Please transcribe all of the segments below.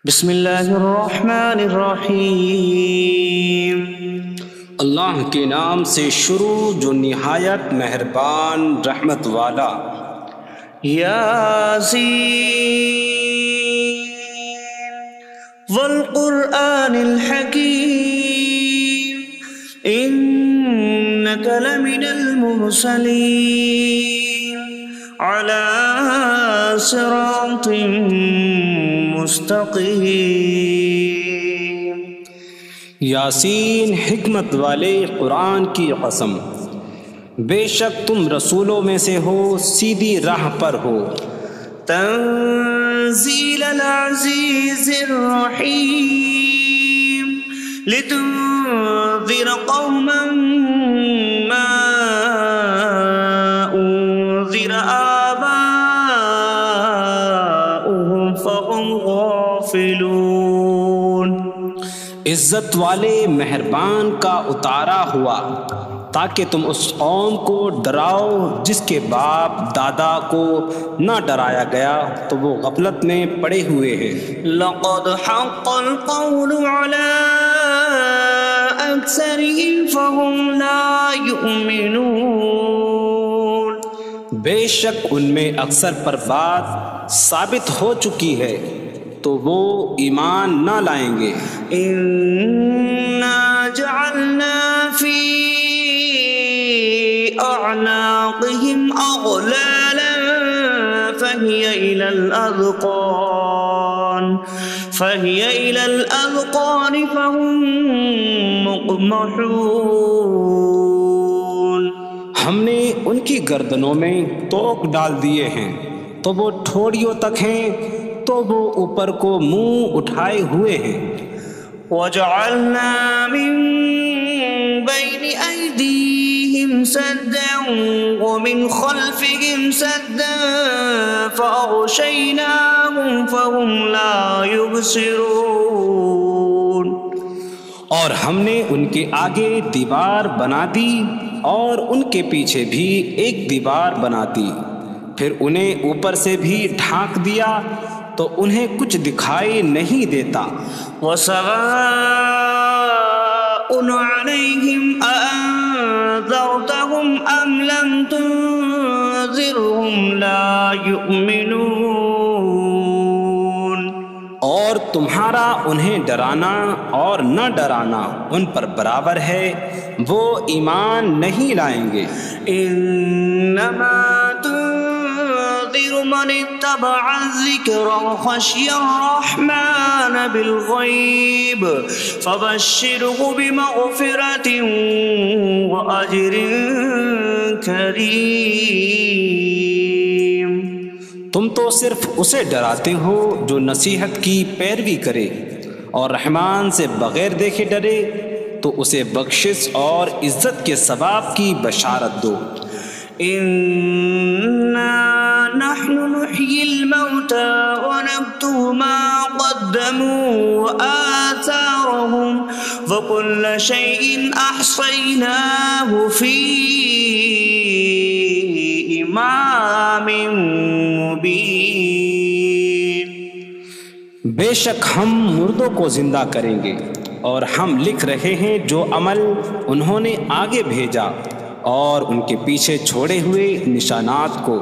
بسم اللہ الرحمن الرحیم۔ اللہ کے نام سے شروع جو نہایت مہربان رحمت والا۔ یاسین والقرآن الحکیم انک لمن المرسلین علی صراط مستقیم۔ یاسین حکمت والے قرآن کی قسم، بے شک تم رسولوں میں سے ہو، سیدھی راہ پر ہو۔ تنزیل العزیز الرحیم لتنذر قوما ما انذر آباؤهم فهم غافلون۔ عزت والے مہربان کا اتارا ہوا تاکہ تم اس قوم کو ڈراؤ جس کے باپ دادا کو نہ ڈرایا گیا تو وہ غفلت میں پڑے ہوئے ہیں۔ لقد حق القول على اکثرهم فهم لا يؤمنون۔ بے شک ان میں اکثر پر بات ثابت ہو چکی ہے تو وہ ایمان نہ لائیں گے۔ انا جعلنا فی اعناقهم اغلالا فهي الى الاذقان فهم مقمحون۔ ہم نے ان کی گردنوں میں توق ڈال دیے ہیں تو وہ ٹھوڑیوں تک ہیں تو وہ اوپر کو منہ اٹھائے ہوئے ہیں۔ وجعلنا من بين أيديهم سدا ومن خلفهم سدا فأغشيناهم فهم لا يبصرون۔ اور ہم نے ان کے آگے دیوار بنا دی اور ان کے پیچھے بھی ایک دیوار بنا دی، پھر انہیں اوپر سے بھی ڈھانک دیا تو انہیں کچھ دکھائی نہیں دیتا۔ وَسَوَاءٌ عَلَيْهِمْ أَأَنذَرْتَهُمْ أَمْ لَمْ تُنذِرْهُمْ لَا يُؤْمِنُونَ۔ اور تمہارا انہیں ڈرانا اور نہ ڈرانا ان پر برابر ہے، وہ ایمان نہیں لائیں گے۔ انما تنذر من اتبع الذکر وخشی الرحمن بالغیب فبشرہ بمغفرۃ واجر کریم۔ تم تو صرف اسے ڈراتے ہو جو نصیحت کی پیروی کرے اور رحمان سے بغیر دیکھے ڈرے تو اسے بخشش اور عزت کے ثواب کی بشارت دو۔ انا نحن نحيي الموتى ونكتب ما قدموا وآثارهم وكل شيء احصيناه في امام مبين۔ بے شک ہم مردوں کو زندہ کریں گے اور ہم لکھ رہے ہیں جو عمل انہوں نے آگے بھیجا اور ان کے پیچھے چھوڑے ہوئے نشانات کو،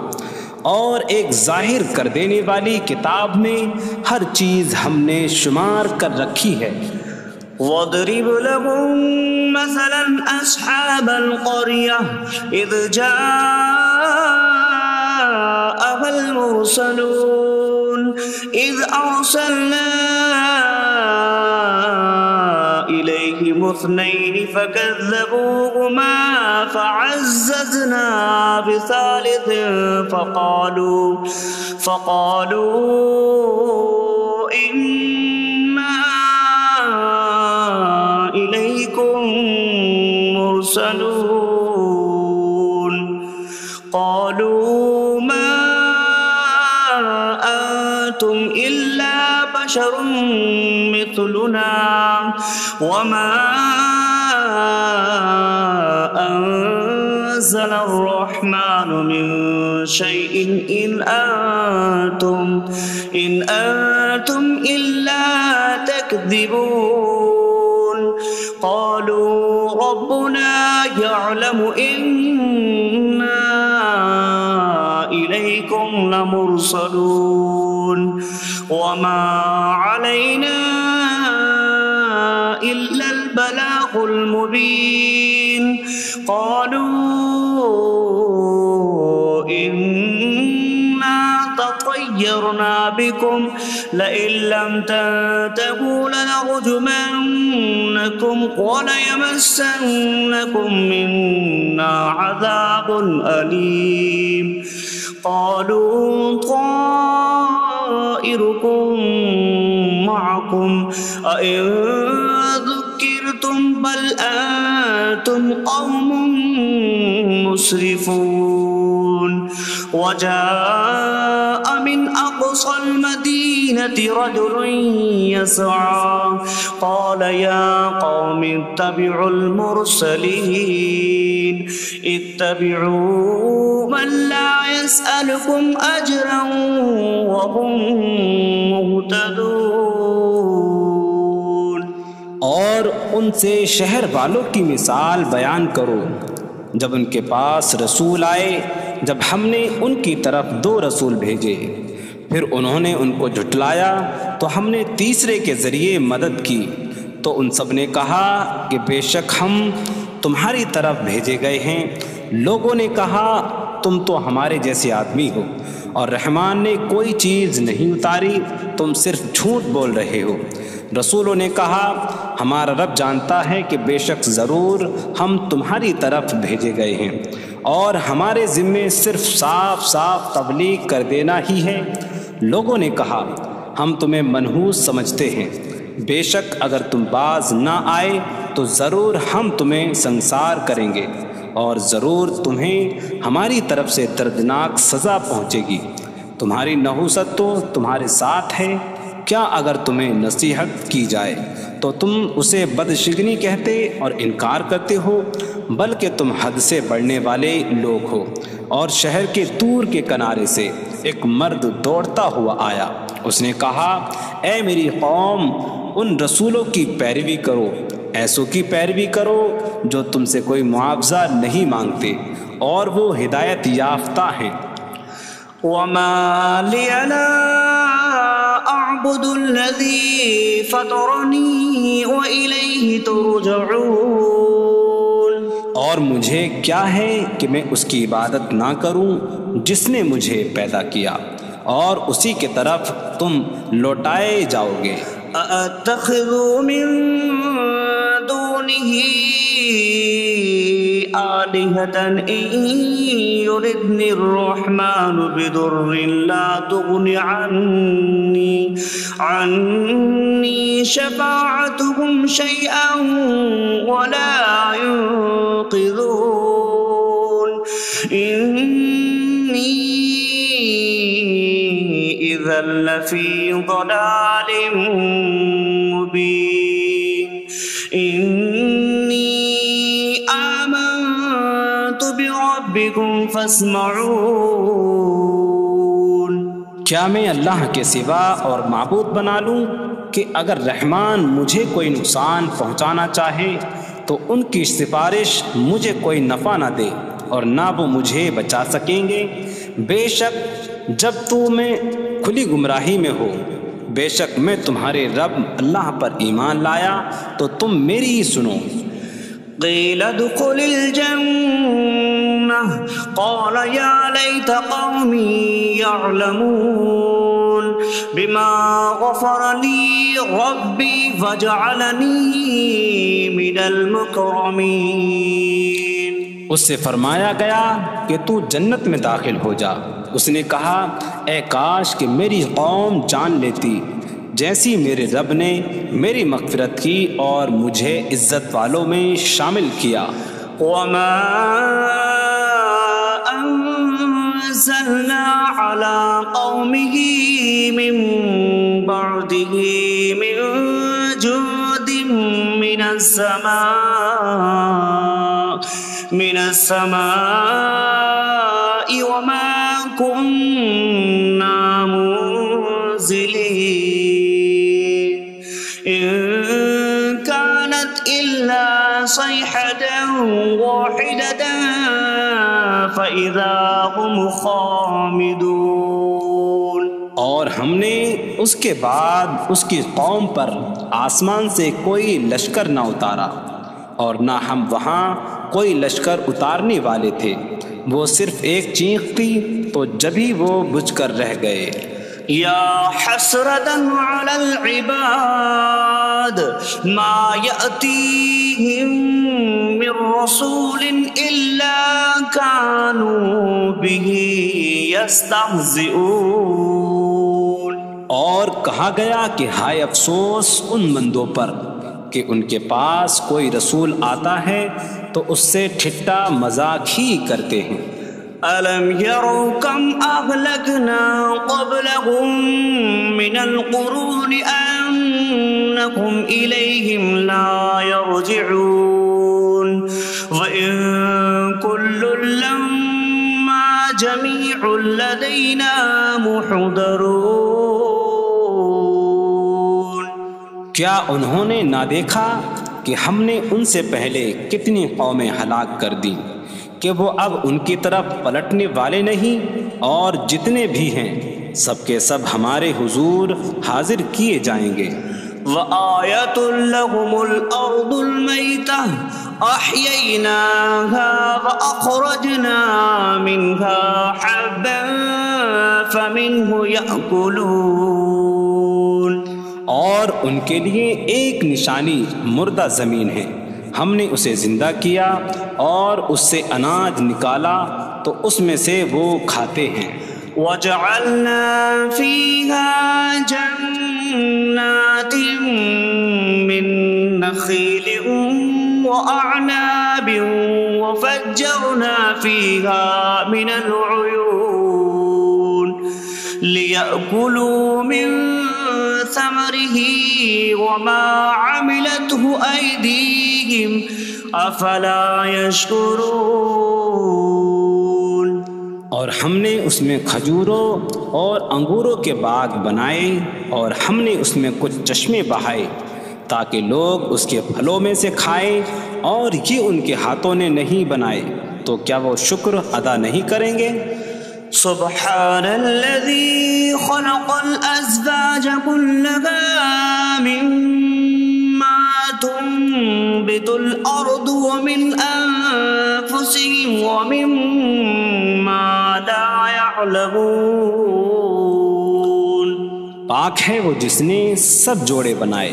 اور ایک ظاہر کر دینے والی کتاب میں ہر چیز ہم نے شمار کر رکھی ہے۔ وَاضْرِبْ لَهُم مَّثَلًا أَصْحَابَ الْقَرْيَةِ إِذْ جَاءَهَا الْمُرْسَلُونَ إِذْ أَرْسَلْنَا إِلَيْهِمُ اثْنَيْنِ فَكَذَّبُوهُمَا فَعَزَّزْنَا بِثَالِثٍ فَقَالُوا إِنَّا إِلَيْكُمْ مُرْسَلُونَ۔ قَالُوا مَا أَنتُمْ إِلَّا بَشَرٌ مِثْلُنَا وَمَا نزل الرحمن من شيء إن أنتم إلا تكذبون قالوا ربنا يعلم إنا إليكم لمرسلون وما علينا إلا البلاغ المبين قالوا إنا تطيرنا بكم لئن لم تنتهوا لنرجمنكم وليمسنكم منا عذاب أليم قالوا طائركم معكم أئن ذكرتم بل أنتم قوم مسرفون وجاء من أقصى المدينة رجل يسعى قال يا قوم اتبعوا المرسلين اتبعوا من لا يسألكم أجرا وهم مهتدون اور ان سے شہر والوں کی مثال بیان کرو جب ان کے پاس رسول آئے جب ہم نے ان کی طرف 2 رسول بھیجے پھر انہوں نے ان کو جھٹلایا تو ہم نے تیسرے کے ذریعے مدد کی تو ان سب نے کہا کہ بے شک ہم تمہاری طرف بھیجے گئے ہیں لوگوں نے کہا تم تو ہمارے جیسے آدمی ہو اور رحمان نے کوئی چیز نہیں اتاری تم صرف جھوٹ بول رہے ہو رسولوں نے کہا ہمارا رب جانتا ہے کہ بے شک ضرور ہم تمہاری طرف بھیجے گئے ہیں اور ہمارے ذمے صرف صاف صاف تبلیغ کر دینا ہی ہے لوگوں نے کہا ہم تمہیں منحوس سمجھتے ہیں بے شک اگر تم باز نہ آئے تو ضرور ہم تمہیں سنسار کریں گے اور ضرور تمہیں ہماری طرف سے دردناک سزا پہنچے گی تمہاری نحوست تو تمہارے ساتھ ہے کیا اگر تمہیں نصیحت کی جائے تو تم اسے بدشگنی کہتے اور انکار کرتے ہو بلکہ تم حد سے بڑھنے والے لوگ ہو اور شہر کے دور کے کنارے سے ایک مرد دوڑتا ہوا آیا اس نے کہا اے میری قوم ان رسولوں کی پیروی کرو ایسوں کی پیروی کرو جو تم سے کوئی معاوضہ نہیں مانگتے اور وہ ہدایت یافتہ ہیں وما لي لا أعبد الذي فطرني وإليه ترجعون اور مجھے کیا ہے کہ میں اس کی عبادت نہ کروں جس نے مجھے پیدا کیا اور اسی کی طرف تم لوٹائے جاؤ گے أأتخذ من دونه آلهة إن يردني الرحمن بضر لا تغن عني شفاعتهم شيئا ولا ينقذون إني إذا لفي ضلال مبين إني آمنت بربكم فاسمعون کیا میں اللہ کے سوا اور معبود بنا لوں کہ اگر رحمان مجھے کوئی نقصان پہنچانا چاہے تو ان کی سفارش مجھے کوئی نفع نہ دے اور نہ وہ مجھے بچا سکیں گے بے شک جب میں کھلی گمراہی میں ہو بے شک میں تمہارے رب اللہ پر ایمان لایا تو تم میری ہی سنو قيل ادخل الجنة قال يا ليت قومي يعلمون بما غفر لي ربي فجعلني من المكرمين اس سے فرمایا گیا کہ تو جنت میں داخل ہو جا اس نے کہا اے کاش کہ میری قوم جان لیتی جیسی میرے رب نے میری مغفرت کی اور مجھے عزت والوں میں شامل کیا وما أنزلنا على قومه من بعده من جود من السماء من السماء وما كنا منزلين إن كانت إلا صيحة واحدة فإذا هم خامدون۔ اور ہم نے اس کے بعد اس کی قوم پر آسمان سے کوئی لشکر نہ اتارا، اور نہ ہم وہاں کوئی لشکر اتارنے والے تھے، وہ صرف ایک چیخ تھی تو جبھی وہ بجھ کر رہ گئے۔ یا حسرة على العباد ما يأتيهم من رسول إلا كانوا به يستهزئون۔ اور کہا گیا کہ ہائے افسوس ان بندوں پر کہ ان کے پاس کوئی رسول آتا ہے تو اس سے ٹھٹا مذاق ہی کرتے ہیں۔ أَلَمْ يَرَوْا كَمْ أَهْلَكْنَا قَبْلَهُمْ مِنَ الْقُرُونِ أَنَّكُمْ إِلَيْهِمْ لَا يَرْجِعُونَ وَإِن كُلٌّ لَمَّا جَمِيعٌ لَدَيْنَا مُحْضَرُونَ۔ کیا انہوں نے نہ دیکھا کہ ہم نے ان سے پہلے کتنی قومیں ہلاک کر دیں کہ وہ اب ان کی طرف پلٹنے والے نہیں، اور جتنے بھی ہیں سب کے سب ہمارے حضور حاضر کیے جائیں گے۔ وَآيَةٌ لَهُمُ الْأَرْضُ الْمَيْتَةُ أَحْيَيْنَاهَا وَأَخْرَجْنَا مِنْهَا حَبًّا فَمِنْهُ يَأْكُلُونَ۔ اور ان کے لیے ایک نشانی مردہ زمین ہے، ہم نے اسے زندہ کیا اور اس سے اناج نکالا تو اس میں سے وہ کھاتے ہیں۔ وَجَعَلْنَا فِيهَا جَنَّاتٍ مِّن نَخِيلٍ وَأَعْنَابٍ وَفَجَّرْنَا فِيهَا مِنَ الْعُيُونِ لِيَأْكُلُوا مِن ثَمَرِهِ وَمَا عَمِلَتْهُ أَيْدِيهِمْ أَفَلَا يَشْكُرُونَ۔ اور ہم نے اس میں کھجوروں اور انگوروں کے باغ بنائے، اور ہم نے اس میں کچھ چشمے بہائے تاکہ لوگ اس کے پھلوں میں سے کھائیں، اور یہ ان کے ہاتھوں نے نہیں بنائے، تو کیا وہ شکر ادا نہیں کریں گے؟ سبحان الذي خلق الأزواج كلها مما تنبت الأرض ومن أنفسهم ومما لا يعلمون۔ پاک ہے وہ جس نے سب جوڑے بنائے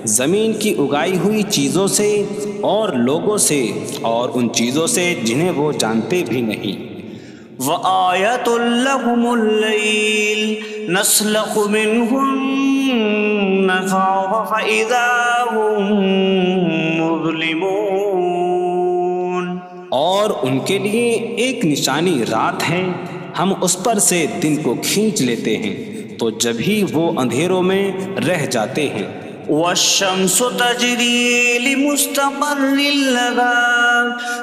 زمین کی اگائی ہوئی چیزوں سے اور لوگوں سے، اور ان چیزوں سے جنہیں وہ جانتے بھی نہیں۔ وَآيَةٌ لَهُمُ اللَّيْلُ نَسْلَخُ مِنْهُ النَّهَارَ فَإِذَا هُمْ مُظْلِمُونَ۔ اور ان کے لیے ایک نشانی رات ہے، ہم اس پر سے دن کو کھینچ لیتے ہیں تو جب ہی وہ اندھیروں میں رہ جاتے ہیں۔ وَالشَّمْسُ تَجْرِي لِمُسْتَقَرٍّ لَهَا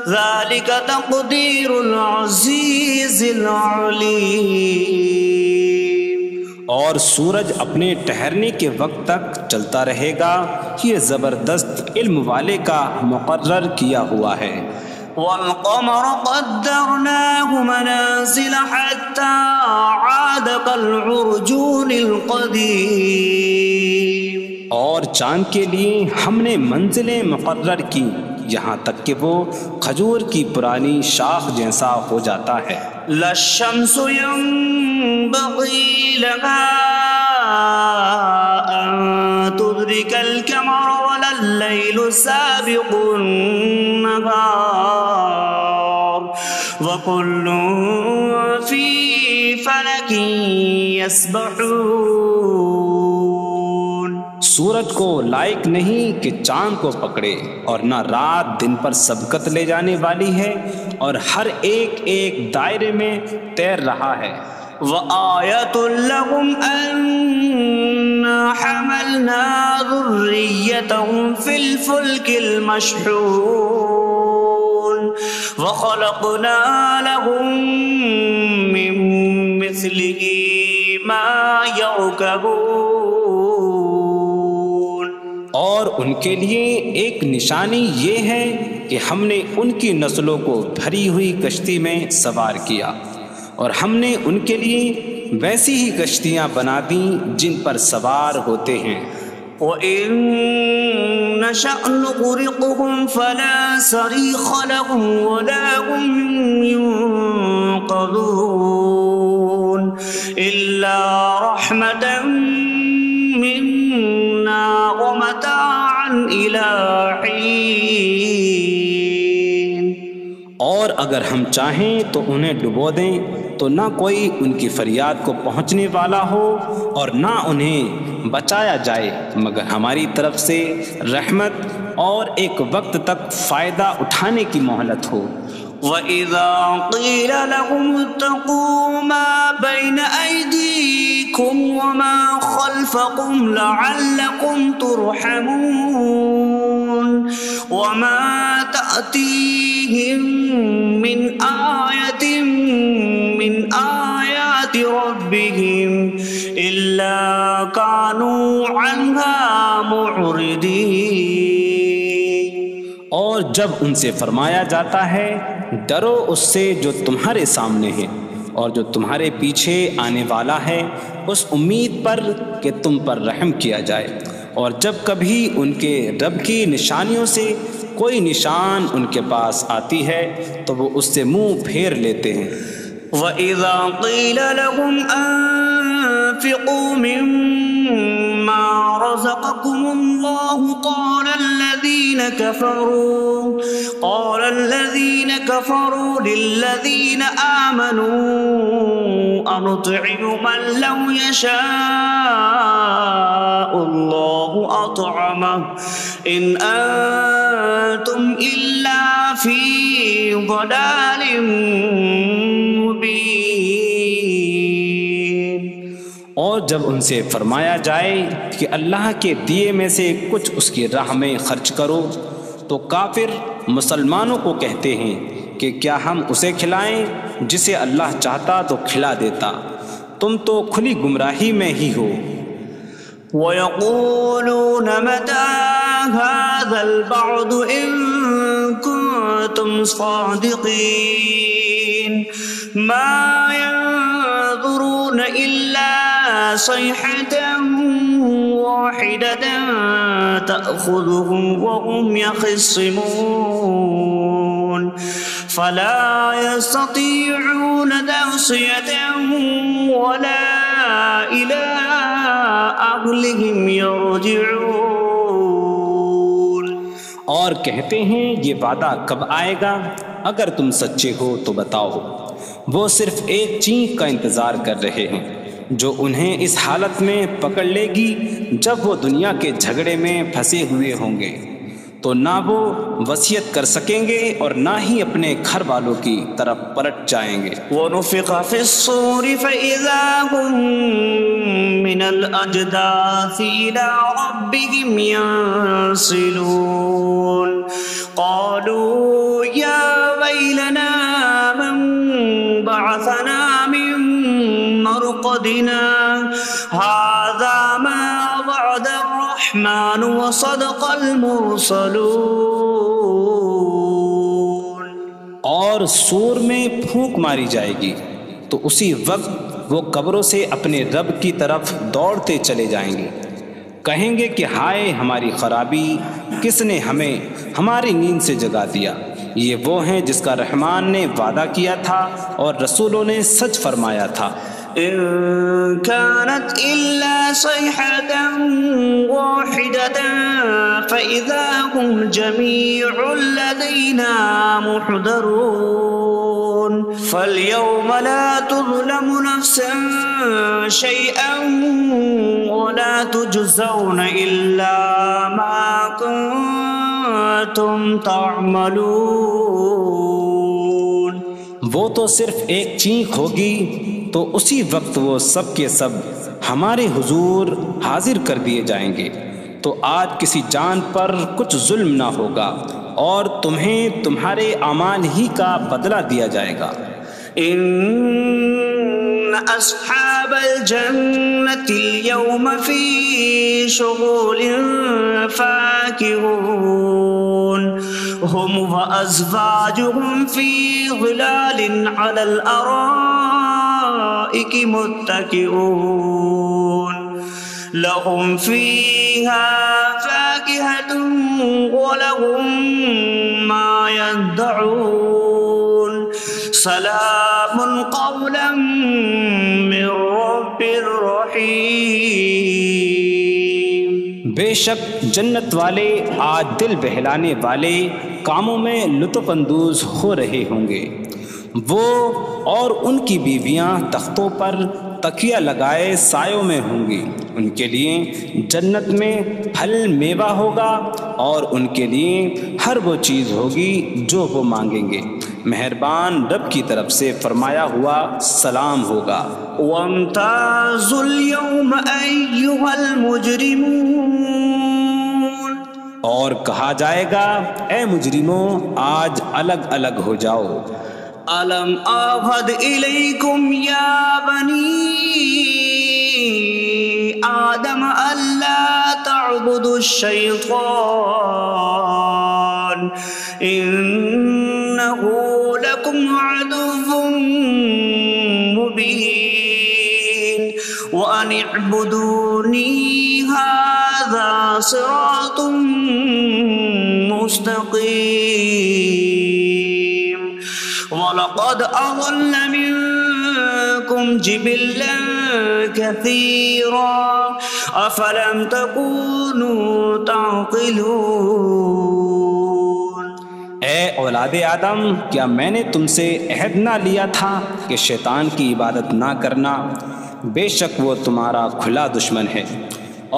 ذَلِكَ تَقْدِيرُ الْعَزِيزِ الْعَلِيمِ۔ اور سورج اپنے ٹھہرنے کے وقت تک چلتا رہے گا، یہ زبردست علم والے کا مقرر کیا ہوا ہے۔ وَالْقَمَرَ قَدَّرْنَاهُ مَنَازِلَ حَتَّى عَادَ كَالْعُرْجُونِ الْقَدِيمِ۔ اور چاند کے لیے ہم نے منزلیں مقرر کی یہاں تک کہ وہ کھجور کی پرانی شاخ جیسا ہو جاتا ہے۔ لا الشمس ينبغي لها أن تدرك القمر ولا الليل سابق النهار وكل في فلك يسبحون۔ سورج کو لائق نہیں کہ چاند کو پکڑے، اور نہ رات دن پر سبقت لے جانے والی ہے، اور ہر ایک ایک دائرے میں تیر رہا ہے۔ وَآيَةٌ لَهُمْ أَنَّا حَمَلْنَا ذُرِّيَّتَهُمْ فِي الْفُلْكِ الْمَشْحُونِ وخلقنا لهم من مثله ما يركبون، اور ان کے لیے ایک نشانی یہ ہے کہ ہم نے ان کی نسلوں کو بھری ہوئی کشتی میں سوار کیا، اور ہم نے ان کے لیے ویسی ہی کشتیاں بنا دیں جن پر سوار ہوتے ہیں۔ وَإِن نَّشَأْ نُغْرِقْهُمْ فَلَا صَرِيخَ لَهُمْ وَلَا هُمْ يُنقَذُونَ إِلَّا رَحْمَةً مِّنَّا وَمَتَاعًا إِلَىٰ حِينٍ۔ اور اگر ہم چاہیں تو انہیں ڈبو دیں تو نہ کوئی ان کی فریاد کو پہنچنے والا ہو اور نہ انہیں بچایا جائے مگر ہماری طرف سے رحمت اور ایک وقت تک فائدہ اٹھانے کی مہلت ہو۔ وَإِذَا قِيلَ لَهُمُ اتَّقُوا مَا بَيْنَ أَيْدِيكُمْ وَمَا خَلْفَكُمْ لَعَلَّكُمْ تُرْحَمُونَ وَمَا تَأْتِيهِم مِّنْ آيَةٍ مِّنْ آيَاتِ رَبِّهِمْ إِلَّا كَانُوا عَنْهَا مُعْرِضِينَ۔ اور جب ان سے فرمایا جاتا ہے ڈرو اس سے جو تمہارے سامنے ہے اور جو تمہارے پیچھے آنے والا ہے، اس امید پر کہ تم پر رحم کیا جائے، اور جب کبھی ان کے رب کی نشانیوں سے کوئی نشان ان کے پاس آتی ہے تو وہ اس سے منہ پھیر لیتے ہیں۔ وَإِذَا قِيلَ لَهُمْ أَنفِقُوا مِمَّا رَزَقَكُمُ اللَّهُ قَالَ الَّذِينَ كَفَرُوا لِلَّذِينَ آمَنُوا أَنُطْعِمُ مَن لَّوْ يَشَاءُ اللَّهُ أَطْعَمَهُ إِنْ أَنتُمْ إِلَّا فِي ضَلَالٍ مبین۔ اور جب ان سے فرمایا جائے کہ اللہ کے دیے میں سے کچھ اس کی راہ میں خرچ کرو تو کافر مسلمانوں کو کہتے ہیں کہ کیا ہم اسے کھلائیں جسے اللہ چاہتا تو کھلا دیتا، تم تو کھلی گمراہی میں ہی ہو۔ وَيَقُولُونَ مَتَىٰ هَٰذَا الْوَعْدُ إِن كُنتُمْ صَادِقِينَ مَا يَنظُرُونَ إِلَّا صَيْحَةً وَاحِدَةً تَأْخُذُهُمْ وَهُمْ يَخِصِّمُونَ فَلَا يَسْتَطِيعُونَ تَوْصِيَةً وَلَا إِلَىٰ أَهْلِهِمْ يَرْجِعُونَ۔ اور کہتے ہیں یہ وعدہ کب آئے گا؟ اگر تم سچے ہو تو بتاؤ۔ وہ صرف ایک چینخ کا انتظار کر رہے ہیں جو انہیں اس حالت میں پکڑ لے گی جب وہ دنیا کے جھگڑے میں پھنسے ہوئے ہوں گے، تو نہ وہ وصیت کر سکیں گے اور نہ ہی اپنے گھر والوں کی طرف پلٹ جائیں گے۔ وَنُفِخَ فِي الصُّورِ فَإِذَا هُم مِّنَ الْأَجْدَاثِ إِلَىٰ رَبِّهِمْ يَنسِلُونَ قَالُوا يَا وَيْلَنَا مَن بَعَثَنَا مِن مَّرْقَدِنَا هَٰذَا مَا وَعَدَ الرَّحْمَٰنُ وَصَدَقَ الْمُرْسَلُونَ۔ اور سور میں پھونک ماری جائے گی تو اسی وقت وہ قبروں سے اپنے رب کی طرف دوڑتے چلے جائیں گے، کہیں گے کہ ہائے ہماری خرابی، کس نے ہمیں ہماری نیند سے جگا دیا۔ یہ وہ ہیں جس کا رحمان نے وعدہ کیا تھا اور رسولوں نے سچ فرمایا تھا۔ إن كانت إلا صيحة واحدة فإذا هم جميع لدينا محضرون فاليوم لا تظلم نفس شيئا ولا تجزون إلا ما كنتم تعملون۔ وہ تو صرف ایک چینخ ہوگی تو اسی وقت وہ سب کے سب ہمارے حضور حاضر کر دیے جائیں گے، تو آج کسی جان پر کچھ ظلم نہ ہوگا اور تمہیں تمہارے اعمال ہی کا بدلہ دیا جائے گا۔ إن أصحاب الجنة اليوم في شغل فاكهون هم وأزواجهم في ظلال على الأرائك متكئون لهم فيها فاكهة ولهم ما يدعون سلام قولا من رب الرحیم۔ بے شک جنت والے آج دل بہلانے والے کاموں میں لطف اندوز ہو رہے ہوں گے۔ وہ اور ان کی بیویاں تختوں پر تکیہ لگائے سایوں میں ہوں گی۔ ان کے لیے جنت میں پھل میوہ ہوگا اور ان کے لیے ہر وہ چیز ہوگی جو وہ مانگیں گے۔ مہربان رب کی طرف سے فرمایا ہوا سلام ہوگا۔ وامتازوا اليوم أيها المجرمون، اور کہا جائے گا اے مجرموں آج الگ الگ ہو جاؤ۔ ألم أعهد إليكم يا بني آدم ألا تعبدوا الشيطان إنه لكم عدو مبين وأن اعبدوني هذا صراط مستقيم وَلَقَدْ أَضَلَّ مِنكُمْ جِبِلًّا كَثِيرًا أَفَلَمْ تَكُونُوا تَعْقِلُونَ۔ اے اولاد آدم، کیا میں نے تم سے عہد نہ لیا تھا کہ شیطان کی عبادت نہ کرنا؟ بے شک وہ تمہارا کھلا دشمن ہے،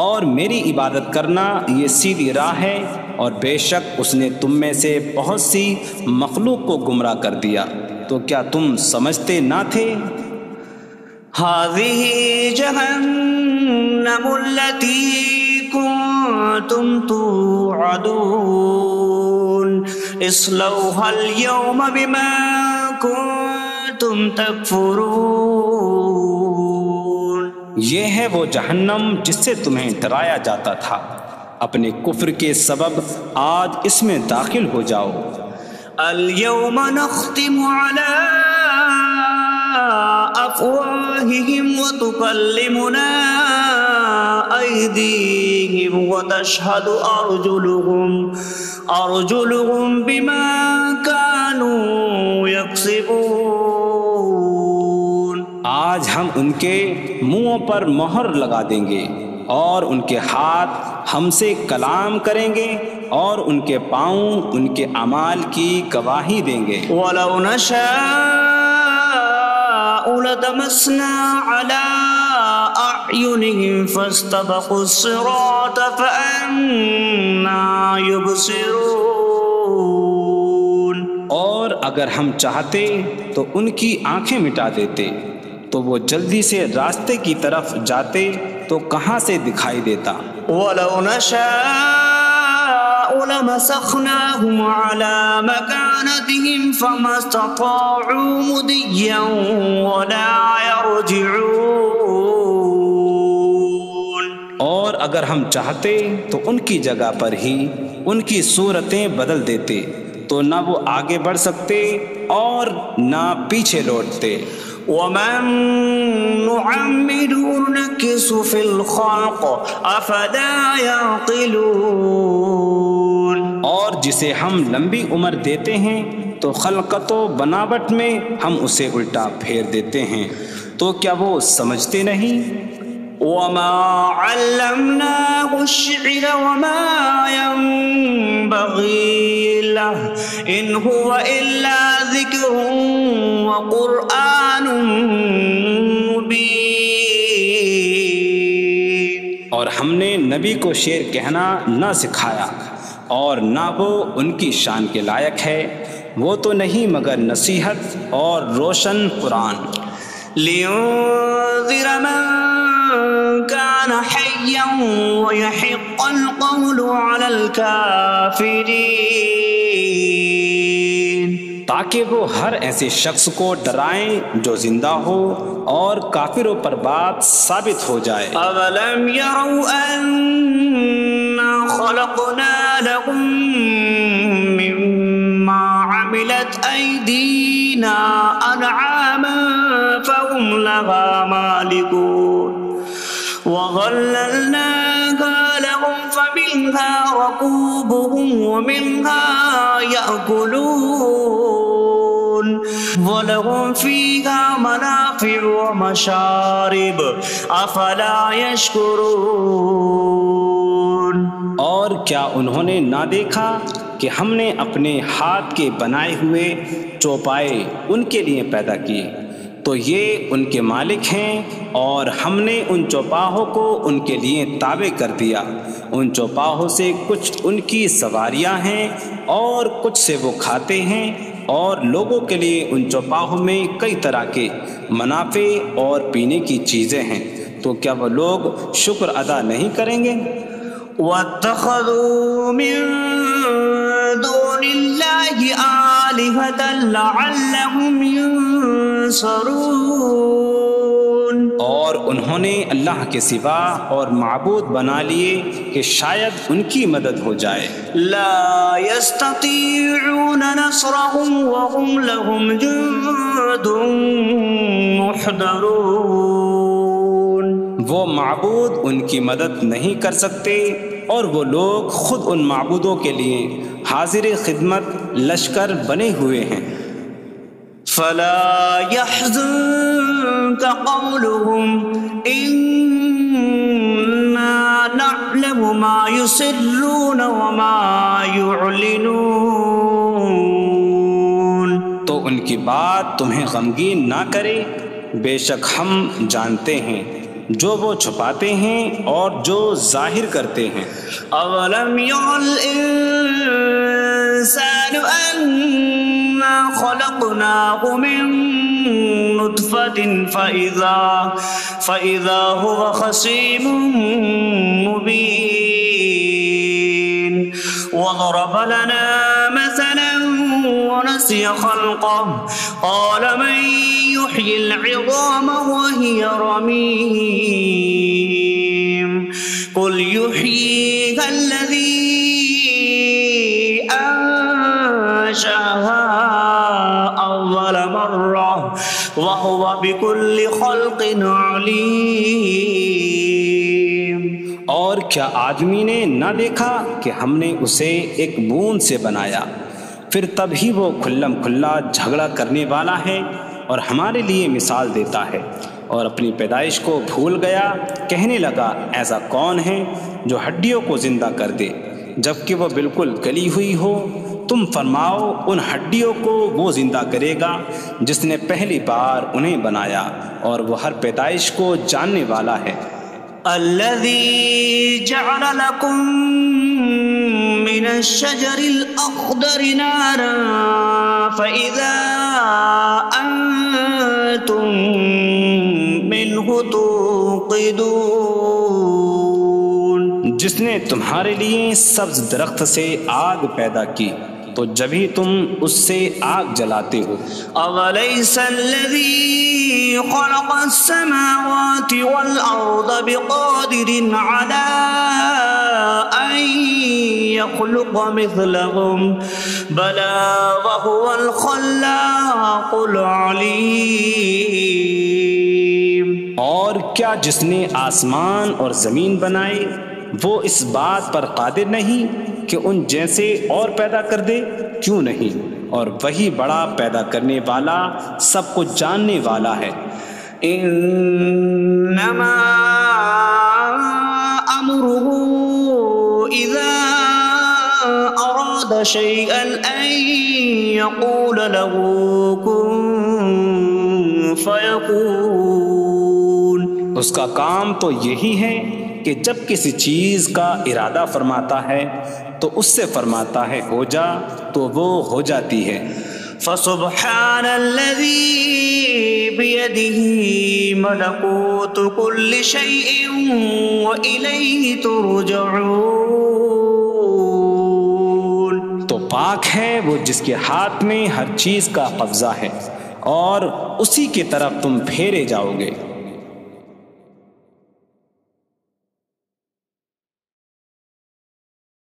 اور میری عبادت کرنا یہ سیدھی راہ ہے، اور بے شک اس نے تم میں سے بہت سی مخلوق کو گمراہ کر دیا، تو کیا تم سمجھتے نہ تھے؟ هذه جهنم التي كنتم توعدون اصلوها اليوم بما كنتم تكفرون۔ یہ ہے وہ جہنم جس سے تمہیں ڈرایا جاتا تھا، اپنے کفر کے سبب آج اس میں داخل ہو جاؤ۔ اليوم نختم على أفواههم وتكلمنا أيديهم وتشهد أرجلهم بما كانوا يكسبون۔ آج ہم ان کے منہوں پر مہر لگا دیں گے، اور ان کے ہاتھ ہم سے کلام کریں گے، اور ان کے پاؤں ان کے اعمال کی گواہی دیں گے۔ وَلَوْ نَشَاءُ لَطَمَسْنَا عَلَىٰ أَعْيُنِهِمْ فَاسْتَبَقُوا الصِّرَاطَ فَأَنَّىٰ يُبْصِرُونَ۔ اور اگر ہم چاہتے تو ان کی آنکھیں مٹا دیتے، تو وہ جلدی سے راستے کی طرف جاتے تو کہاں سے دکھائی دیتا۔ وَلَوْ نَشَاءُ لَمَسَخْنَاهُمْ عَلَىٰ مَكَانَتِهِمْ فَمَا اسْتَطَاعُوا مُضِيًّا وَلَا يَرْجِعُونَ۔ اور اگر ہم چاہتے تو ان کی جگہ پر ہی ان کی صورتیں بدل دیتے، تو نہ وہ آگے بڑھ سکتے اور نہ پیچھے لوٹتے۔ وَمَن نُّعَمِّرْهُ نُنَكِّسْهُ فِي الْخَلْقِ أَفَلَا يَعْقِلُونَ۔ اور جسے ہم لمبی عمر دیتے ہیں تو خلقت و بناوٹ میں ہم اسے الٹا پھیر دیتے ہیں، تو کیا وہ سمجھتے نہیں؟ وَمَا عَلَّمْنَاهُ الشِّعْرَ وَمَا يَنبَغِي لَهُ إِنْ هُوَ إِلَّا ذِكْرٌ وَقُرْآنٌ مُبِينٌ۔ اور ہم نے نبی کو شعر کہنا نہ سکھایا، اور نہ وہ ان کی شان کے لائق ہے، وہ تو نہیں مگر نصیحت اور روشن قرآن۔ لِيُنذِرَ مَن كَانَ حَيًّا حيا ويحق القول على الكافرين، تاکہ وہ ہر ایسے شخص کو ڈرائیں جو زندہ ہو اور کافروں پر بات ثابت ہو جائے۔ أَوَلَمْ يَرَوْا أَنَّا خَلَقْنَا لَهُم مِّمَّا عَمِلَتْ أَيْدِينَا أَنْعَامًا فَهُمْ لَهَا مَالِكُونَ وَظَلَّلْنَاهَا لَهُمْ فَمِنْهَا رَكُوبُهُمْ وَمِنْهَا يَأْكُلُونَ وَلَهُمْ فِيهَا مَنَافِعُ وَمَشَارِبُ أَفَلَا يَشْكُرُونَ۔ اور کیا انہوں نے نہ دیکھا کہ ہم نے اپنے ہاتھ کے بنائے ہوئے چوپائے ان کے لیے پیدا کیے، تو یہ ان کے مالک ہیں، اور ہم نے ان چوپاہوں کو ان کے لیے تابع کر دیا۔ ان چوپاہوں سے کچھ ان کی سواریاں ہیں اور کچھ سے وہ کھاتے ہیں، اور لوگوں کے لیے ان چوپاہوں میں کئی طرح کے منافع اور پینے کی چیزیں ہیں، تو کیا وہ لوگ شکر ادا نہیں کریں گے؟ وَاتَّخَذُوا مِن دُونِ اللَّهِ آلِهَةً لَعَلَّهُمْ يُنصَرُونَ، اور انہوں نے اللہ کے سوا اور معبود بنا لیے کہ شاید ان کی مدد ہو جائے۔ لَا يَسْتَطِيعُونَ نَصْرَهُمْ وَهُمْ لَهُمْ جُندٌ مُحْضَرُونَ، وہ معبود ان کی مدد نہیں کر سکتے، اور وہ لوگ خود ان معبودوں کے لیے حاضر خدمت لشکر بنے ہوئے ہیں۔ فَلَا يَحْزُنكَ قَوْلُهُمْ إِنَّا نَعْلَمُ مَا يُسِرُّونَ وَمَا يُعْلِنُونَ، تو ان کی بات تمہیں غمگین نہ کرے، بے شک ہم جانتے ہیں جو وہ چھپاتے ہیں اور جو ظاہر کرتے ہیں۔ أَوَلَمْ يَرَ الْإِنسَانُ أَنَّا خَلَقْنَاهُ مِن نُّطْفَةٍ فَإِذَا هُوَ خَصِيمٌ مُّبِينٌ وَضَرَبَ لَنَا مَثَلًا ونسي خلقه قال من يحيي العظام وهي رميم قل يحييها الذي أنشأها أول مرة وهو بكل خلق عليم۔ اور کیا آدمی نے نہ دیکھا کہ ہم نے اسے ایک بوند سے بنایا، پھر تب ہی وہ کھلم کھلا جھگڑا کرنے والا ہے اور ہمارے لیے مثال دیتا ہے۔ اور اپنی پیدائش کو بھول گیا، کہنے لگا ایسا کون ہے جو ہڈیوں کو زندہ کر دے جبکہ وہ بالکل گلی ہوئی ہو؟ تم فرماؤ ان ہڈیوں کو وہ زندہ کرے گا جس نے پہلی بار انہیں بنایا، اور وہ ہر پیدائش کو جاننے والا ہے۔ الذي جعل لكم من الشجر الأخضر نارا فإذا أنتم منه توقدون، جس نے تمہارے لیے سبز درخت سے آگ پیدا کی تو جبھی تم اس سے آگ جلاتے ہو۔ أَوَلَيْسَ الَّذِي خَلَقَ السَّمَاوَاتِ وَالْأَرْضَ بِقَادِرٍ عَلَىٰ أَن يَخْلُقَ مِثْلَهُمْ بَلَىٰ وَهُوَ الْخَلَّاقُ الْعَلِيمُ۔ اور کیا جس نے آسمان اور زمین بنائے وہ اس بات پر قادر نہیں کہ ان جیسے اور پیدا کر دے؟ کیوں نہیں، اور وہی بڑا پیدا کرنے والا سب کچھ جاننے والا ہے۔ انما امره اذا اراد شيئا ان يقول له كن فيكون، اس کا کام تو یہی ہے کہ جب کسی چیز کا ارادہ فرماتا ہے تو اس سے فرماتا ہے ہو جا، تو وہ ہو جاتی ہے۔ فسبحان الذي بيده ملكوت كل شيء وإليه ترجعون۔ تو پاک ہے وہ جس کے ہاتھ میں ہر چیز کا قبضہ ہے اور اسی کی طرف تم پھیرے جاؤ گے۔